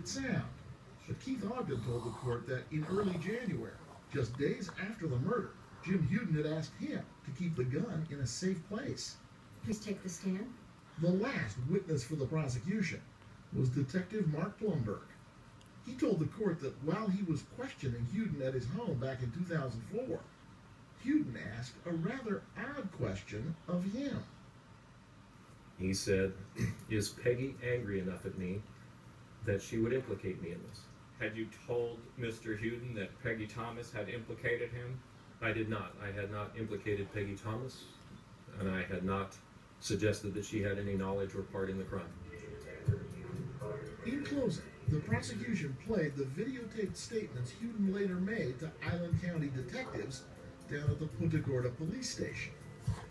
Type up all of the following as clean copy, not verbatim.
it sound? But Keith Ogden told the court that in early January, just days after the murder, Jim Huden had asked him to keep the gun in a safe place. Please take the stand. The last witness for the prosecution was Detective Mark Plumberg. He told the court that while he was questioning Huden at his home back in 2004, Huden asked a rather odd question of him. He said, "Is Peggy angry enough at me that she would implicate me in this?" Had you told Mr. Huden that Peggy Thomas had implicated him? I did not. I had not implicated Peggy Thomas, and I had not suggested that she had any knowledge or part in the crime. In closing, the prosecution played the videotaped statements Huden later made to Island County detectives down at the Punta Gorda police station.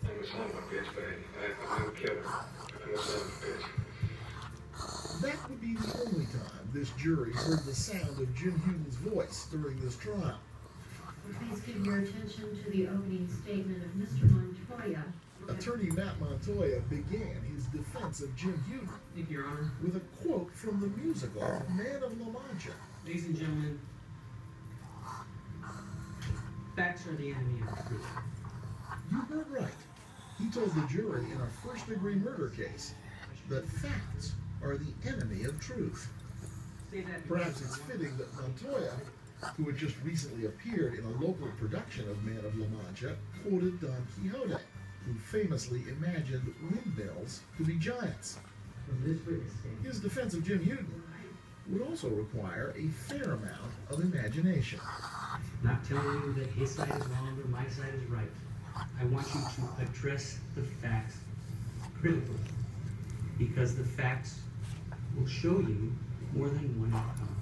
I'm a son of a bitch, but I would kill her. I'm a son of a bitch. That would be the only time this jury heard the sound of Jim Huden's voice during this trial. Please give your attention to the opening statement of Mr. Montoya. Attorney Matt Montoya began his defense of Jim Huden Thank you, Your Honor. with a quote from the musical Man of La Mancha. Ladies and gentlemen, facts are the enemy of the truth. You heard right. He told the jury in a first-degree murder case that facts are the enemy of truth. Say that. Perhaps it's fitting that Montoya, who had just recently appeared in a local production of Man of La Mancha, quoted Don Quixote, who famously imagined windmills to be giants. From this witness statement. His defense of Jim Huden would also require a fair amount of imagination. Not telling you that his side is wrong or my side is right. I want you to address the facts critically, because the facts will show you more than one outcome.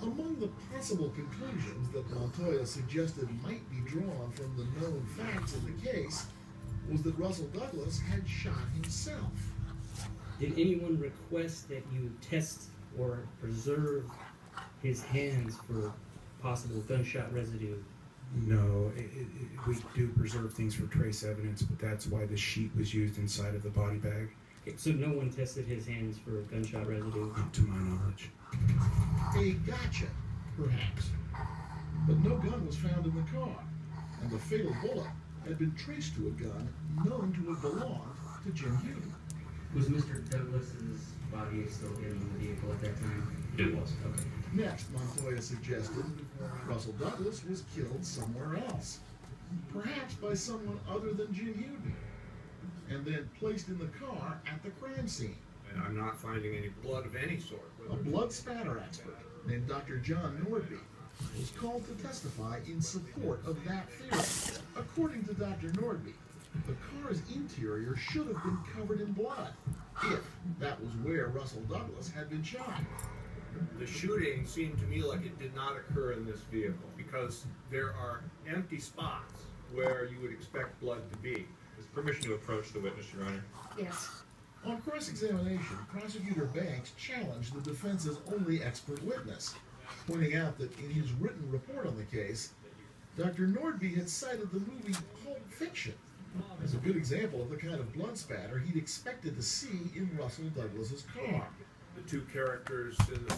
Among the possible conclusions that Montoya suggested might be drawn from the known facts in the case was that Russell Douglas had shot himself. Did anyone request that you test or preserve his hands for possible gunshot residue? No, we do preserve things for trace evidence, but that's why the sheet was used inside of the body bag. Okay, so no one tested his hands for gunshot residue? Not to my knowledge. A gotcha, perhaps. But no gun was found in the car, and the fatal bullet had been traced to a gun known to have belonged to Jim Huden. Was Mr. Douglas's body still in the vehicle at that time? It was. Okay. Next, Montoya suggested Russell Douglas was killed somewhere else, perhaps by someone other than Jim Huden, and then placed in the car at the crime scene. And I'm not finding any blood of any sort. A blood spatter expert named Dr. John Nordby was called to testify in support of that theory. According to Dr. Nordby, the car's interior should have been covered in blood, if that was where Russell Douglas had been shot. The shooting seemed to me like it did not occur in this vehicle because there are empty spots where you would expect blood to be. With permission to approach the witness, Your Honor. Yes. On cross-examination, Prosecutor Banks challenged the defense's only expert witness, pointing out that in his written report on the case, Dr. Nordby had cited the movie Pulp Fiction as a good example of the kind of blood spatter he'd expected to see in Russell Douglas's car. The two characters in the